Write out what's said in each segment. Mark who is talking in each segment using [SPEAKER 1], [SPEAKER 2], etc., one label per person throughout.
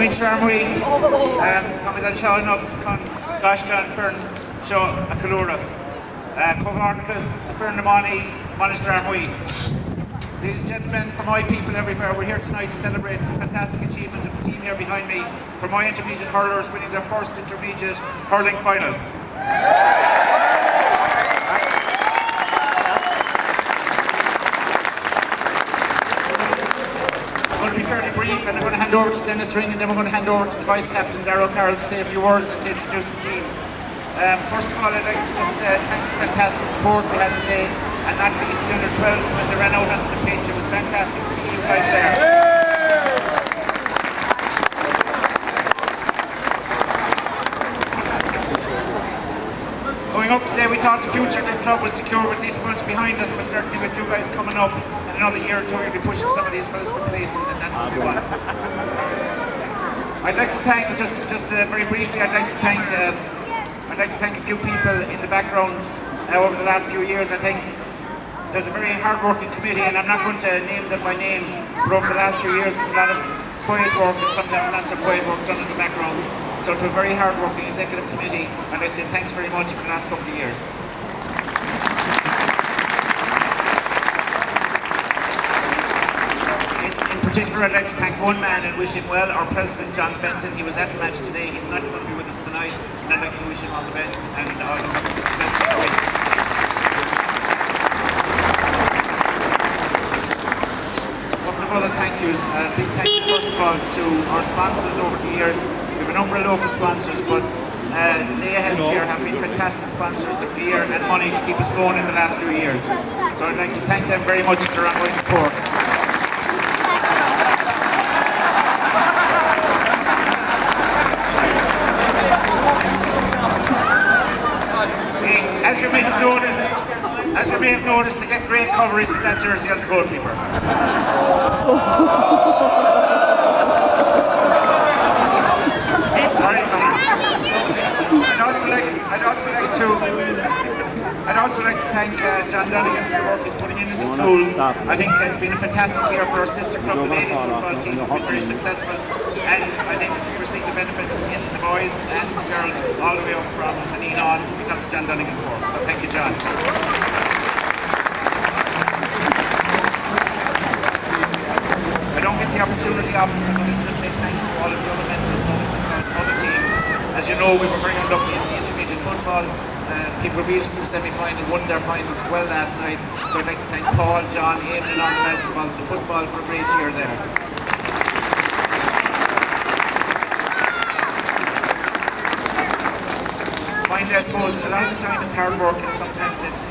[SPEAKER 1] Muid Fermoy, coming on showing up, Gashgan Fern, show a Kalura. Covarticus, Fermoy, Monaster Muid. Ladies and gentlemen, for my people everywhere, we're here tonight to celebrate the fantastic achievement of the team here behind me. For my intermediate hurlers winning their first intermediate hurling final. I'm going to be fairly brief, and I'm going to hand over to Dennis Ring, and then we're going to hand over to the Vice Captain, Darrow Carroll, to say a few words and to introduce the team. First of all, I'd like to just thank the fantastic support we had today, and not least the under-12s when they ran out onto the pitch. It was fantastic to see you guys there. Going up today, we thought the future of the club was secure with these points behind us, but certainly with you guys coming up in another year or two, you'll be pushing some of these fellas for places, and that's what we want. I'd like to thank, just very briefly, I'd like to thank a few people in the background over the last few years. I think there's a very hard-working committee, and I'm not going to name them by name, but over the last few years there's a lot of quiet work and sometimes not so quiet work done in the background. So to a very hard-working executive committee, and I say thanks very much for the last couple of years. In particular, I'd like to thank one man and wish him well, our President John Fenton. He was at the match today, he's not going to be with us tonight, and I'd like to wish him all the best and all the best next week. Other thank yous. A big thank you first of all to our sponsors over the years. We have a number of local sponsors, but Leah Healthcare have been fantastic sponsors of beer and money to keep us going in the last few years. So I'd like to thank them very much for their ongoing support. As you may have noticed, they get great coverage with that jersey on the goalkeeper. Sorry, I'd also like to thank John Donegan for the work he's putting in the schools. I think it's been a fantastic year for our sister club, the ladies football team. We've been very successful, and I think we're seeing the benefits in the boys and the girls all the way up from the knee on because of John Donegan's work. So thank you, John. I don't get the opportunity often sometimes to say thanks to all of the other mentors, mothers and other teams. As you know, we were very unlucky in the intermediate football. People beat us in the semi-final, won their final well last night. So I'd like to thank Paul, John, Eamon and all the lads involved in the football for a great year there. Finally, I suppose a lot of the time it's hard work and sometimes it's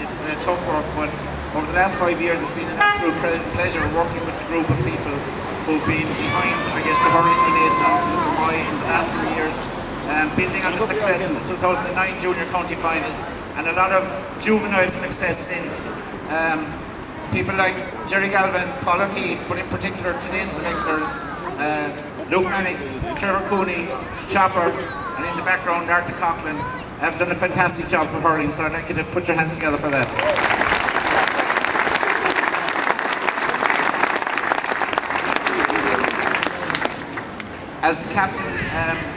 [SPEAKER 1] tough work, but over the last 5 years it's been an absolute pleasure working with the group of people who've been behind, I guess, the hurling renaissance in Fermoy in the last few years, building on the success of the 2009 Junior County Final and a lot of juvenile success since. People like Jerry Galvin, Paul O'Keefe, but in particular today's selectors, Luke Mannix, Trevor Cooney, Chopper, and in the background Arthur Coughlin, have done a fantastic job for hurling, so I'd like you to put your hands together for that. As the captain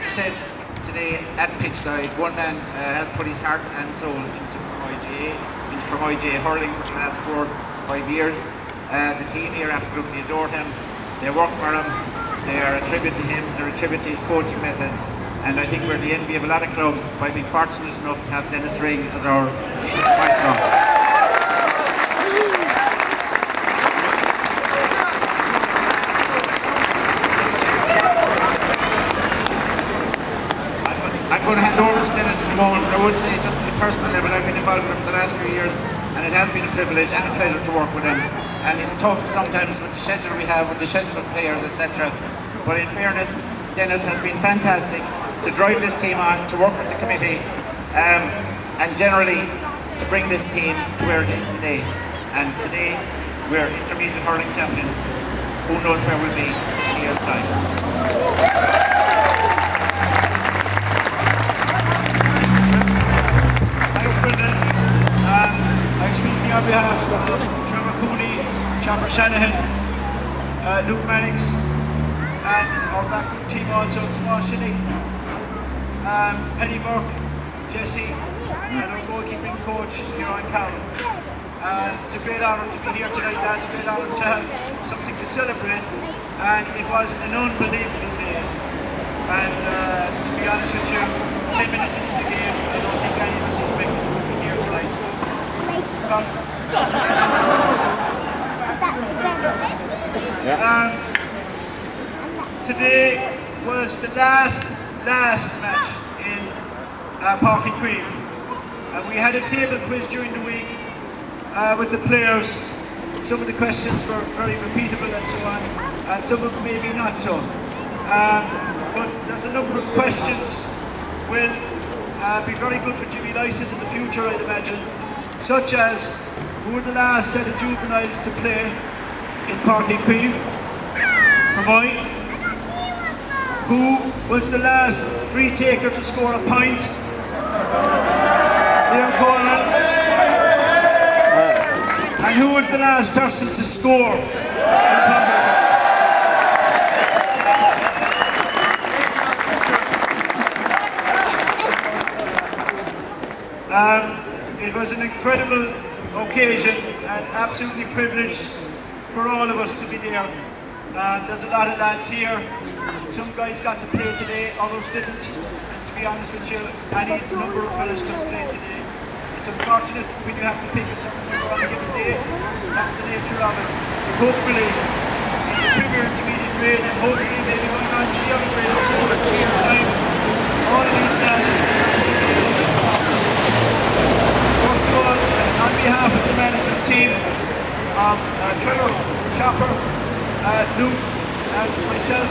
[SPEAKER 1] said today at pitchside, one man has put his heart and soul into Fermoy GA hurling for the last 4 or 5 years. The team here absolutely adore him. They work for him. They are a tribute to him. They're a tribute to his coaching methods. And I think we're the envy of a lot of clubs by being fortunate enough to have Dennis Ring as our vice-row. I'm going to hand over to Dennis in a moment. I would say just at a personal level, I've been involved with him for the last few years, and it has been a privilege and a pleasure to work with him. And it's tough sometimes with the schedule we have, with the schedule of players, etc. But in fairness, Dennis has been fantastic to drive this team on, to work with the committee, and generally to bring this team to where it is today. And today, we're intermediate hurling champions. Who knows where we'll be in a year's time. Thanks, Brendan. I'm speaking on behalf of Trevor Cooney, Chopper Shanahan, Luke Mannix, and our back team also, Tomas Shinnick, Eddie Burke, Jesse, and our goalkeeping coach, Kieran Carroll. It's a great honour to be here tonight, lads. Great honour to have something to celebrate, and it was an unbelievable day. And to be honest with you, 10 minutes into the game, I don't think any of us expected we would be here tonight. Today was the last match in Páirc Uí Chaoimh, and we had a table quiz during the week with the players. Some of the questions were very repeatable and so on, and some of them maybe not so. But there's a number of questions will be very good for Jimmy Lyses in the future, I'd imagine, such as who were the last set of juveniles to play in Páirc Uí Chaoimh? Fermoy. Who was the last free taker to score a point? Liam Coleman. And who was the last person to score in Páirc Uí Chaoimh? It was an incredible occasion and absolutely privileged for all of us to be there. There's a lot of lads here. Some guys got to play today, others didn't. And to be honest with you, any number of fellas could play today. It's unfortunate when you have to pick a certain number on a given day. That's the nature of it. Hopefully, in the Premier Intermediate grade, and hopefully maybe going on to the other grade, so it's time all of these lads will be opportunity. First of all, on behalf of the management team of Trevor, Chopper, Luke, and myself,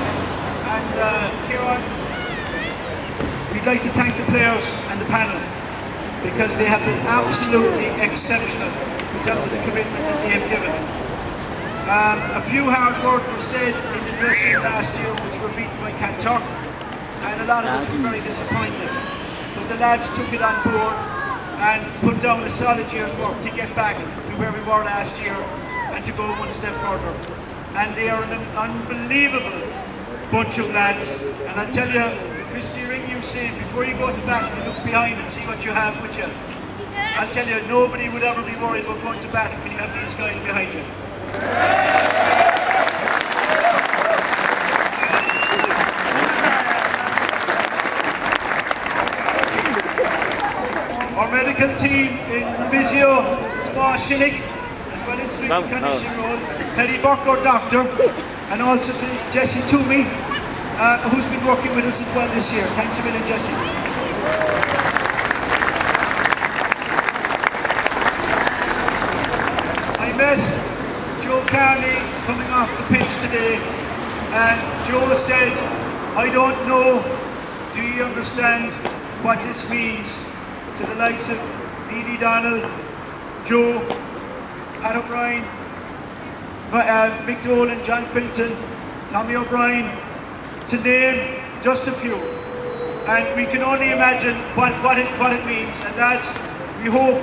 [SPEAKER 1] and Kieran, we'd like to thank the players and the panel because they have been absolutely exceptional in terms of the commitment that they have given. A few hard words were said in the dressing room last year, which were beaten by Cantor, and a lot of us were very disappointed. But the lads took it on board and put down a solid year's work to get back to where we were last year and to go one step further. And they are an unbelievable bunch of lads. And I'll tell you, Christy Ring, you say, before you go to battle, look behind and see what you have with you. I'll tell you, nobody would ever be worried about going to battle when you have these guys behind you. Our medical team in physio, Tomas Shinnick, as well as strength and conditioning role, Eddie Burke, our doctor, and also to Jesse Toomey, who's been working with us as well this year. Thanks a million, Jesse. I met Joe Carney coming off the pitch today, and Joe said, I don't know, do you understand what this means to the likes of Neely Donald, Joe, Pat O'Brien, Mick Dolan, John Quinton, Tommy O'Brien, to name just a few. And we can only imagine what it means. And that's, we hope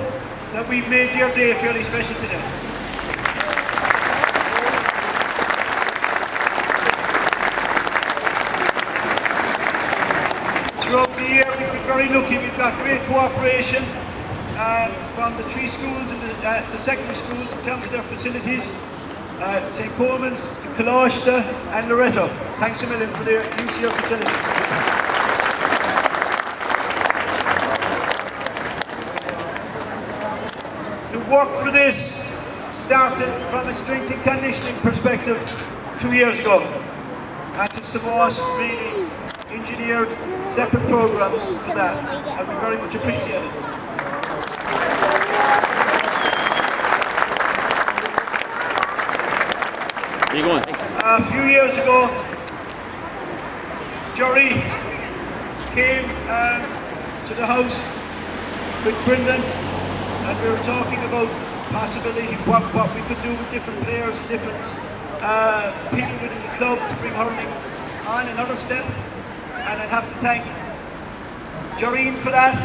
[SPEAKER 1] that we've made your day fairly special today. Throughout the year, we've been very lucky. We've got great cooperation from the three schools and the secondary schools in terms of their facilities. St. Coleman's, Kalashta and Loretto. Thanks a million for their use of your facilities. The work for this started from a strength and conditioning perspective 2 years ago. And it's the boss really engineered separate programs for that, and we very much appreciate it.
[SPEAKER 2] Where are you going?
[SPEAKER 1] A few years ago, Jerry came to the house with Brendan, and we were talking about possibility, what we could do with different players and different people within the club to bring hurling on another step. And I'd have to thank Jerry for that,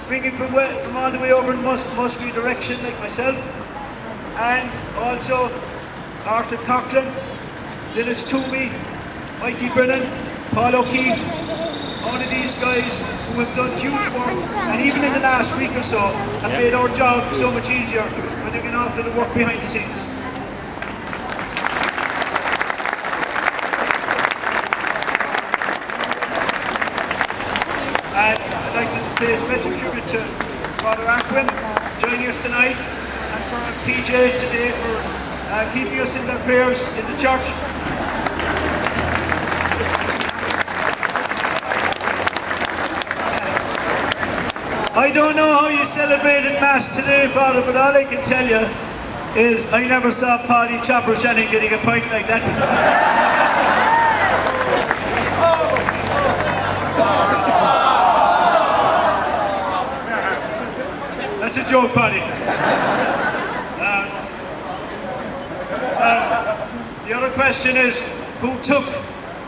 [SPEAKER 1] bringing from all the way over in Musgrave direction, like myself, and also Arthur Coughlin, Dennis Toomey, Mikey Brennan,
[SPEAKER 2] Paul O'Keefe, all of these guys who have done huge work, and even in the last week or so, have made our job so much easier when they're getting on to the work behind the scenes. And I'd like to pay a special tribute to Father Aquin joining us tonight, and for PJ today for keeping us in their prayers in the church. I don't know how you celebrated Mass today, Father, but all I can tell you is I never saw Paddy Chopper Shannon getting a pint like that before. That's a joke, Paddy. The other question is, who took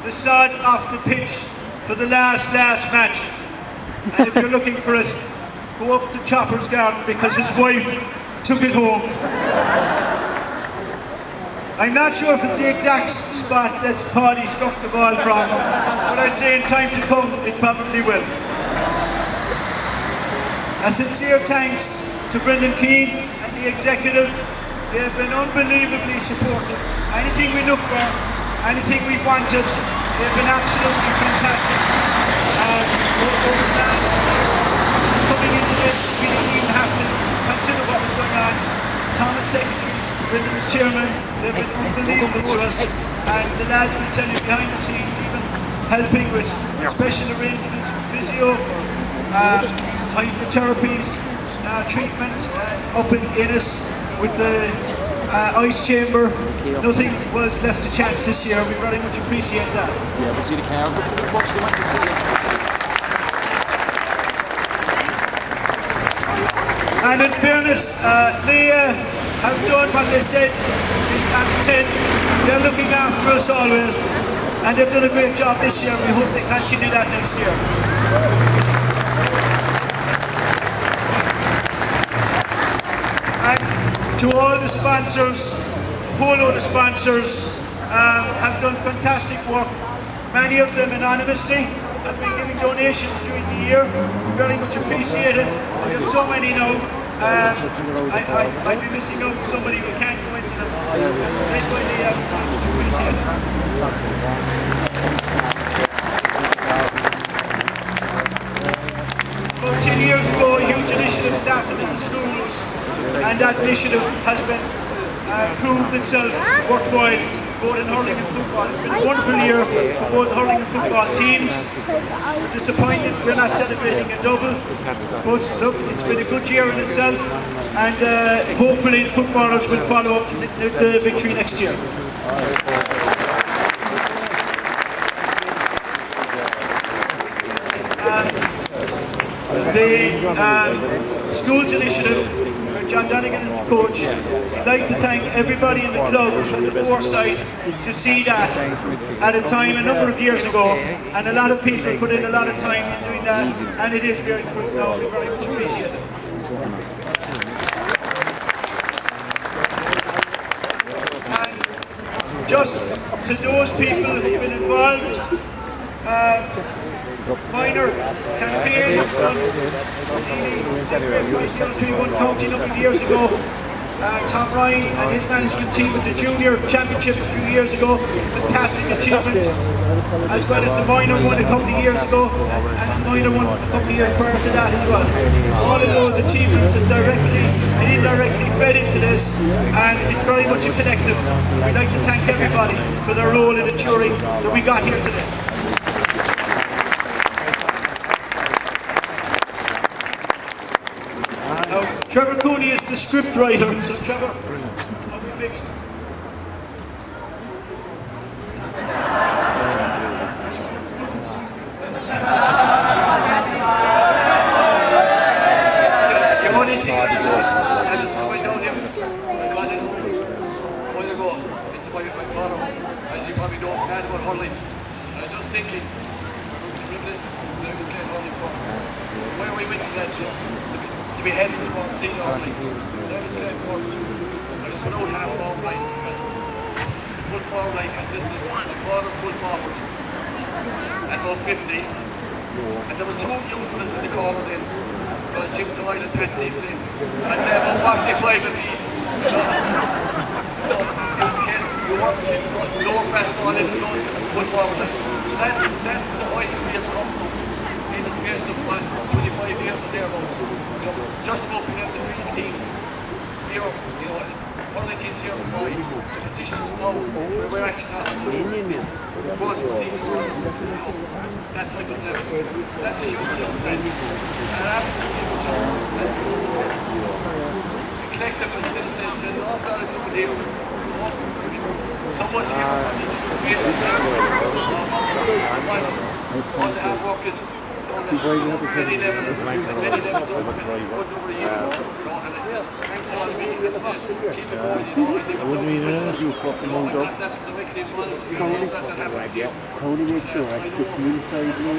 [SPEAKER 2] the sod off the pitch for the last match? And if you're looking for it, go up to Chopper's garden because his wife took it home. I'm not sure if it's the exact spot that Paddy struck the ball from, but I'd say in time to come it probably will. A sincere thanks to Brendan Keane and the executive. They have been unbelievably supportive. Anything we look for, anything we wanted, they've been absolutely fantastic. Over the last few years, coming into this, we didn't even have to consider what was going on. Thomas secretary, Brendan as chairman, they've been unbelievable to us, and the lads will tell you behind the scenes, even helping with special arrangements for physio, for hydrotherapies, treatment up in Ennis with the ice chamber. Nothing was left to chance this year. We very much appreciate that.
[SPEAKER 3] Yeah, but see the car. Watch the one to see.
[SPEAKER 2] And in fairness, Leah have done what they said is at 10. They're looking after us always, and they've done a great job this year. We hope they continue that next year. And to all the sponsors, a whole load of sponsors have done fantastic work. Many of them anonymously have been giving donations during the year. We very much appreciate it. We have so many now. I'd be missing out on somebody who can't go into them. Led by Leah, we very much appreciate it. About 10 years ago, a huge initiative started in the schools, and that initiative has been proved itself worthwhile, both in hurling and football. It's been a wonderful year for both hurling and football teams. We're disappointed we're not celebrating a double, but look, it's been a good year in itself, and hopefully the footballers will follow up with the victory next year. The schools initiative, where John Donegan is the coach, I'd like to thank everybody in the club who had the foresight to see that at a time a number of years ago, and a lot of people put in a lot of time in doing that, and it is bearing fruit now. We very much appreciate it. And just to those people who've been involved, minor campaigns from the one county a number of years ago. Tom Ryan and his management team with the junior championship a few years ago. Fantastic achievement. As well as the minor one a couple of years ago, and the minor one a couple of years prior to that as well. All of those achievements have directly and indirectly fed into this, and it's very much a collective. We'd like to thank everybody for their role in ensuring that we got here today. Trevor Cooney is the script writer, so Trevor, how we fixed? The only thing that is coming down here, I got it home a while ago into my father, as you probably know, mad about hurling. And I was just thinking, reminiscing, when I was playing hurling first, where we went to that to be heading towards senior hurling. When I was playing first, I was going out half forward line because the full forward line consisted of my father full forward,
[SPEAKER 4] at about 50. And there was two young fellas in the corner then, called Jim Doyle and Patsy Flynn. I'd say about 45 apiece. So it was again, you worked lower fastball into those foot forward. So that's the height we have come from in the space of what, 25 years or thereabouts. You know, just about being able to field teams. Here, you know, hurling teams here in Fermoy, the position now where we're actually at, going for senior rounds, you know, that type of level. That's a huge jump, that's an absolute huge jump. That's the collective instead of saying to an awful lot of people here, you know, some of us here are just basically all the hard work is done at many levels over a good number of years. You know, and I said, thanks to all of you, and I said, keep it going, you know, I never done this myself. You know, I'm not that directly involved, you know, that happens here.
[SPEAKER 5] Tony makes sure I took you inside the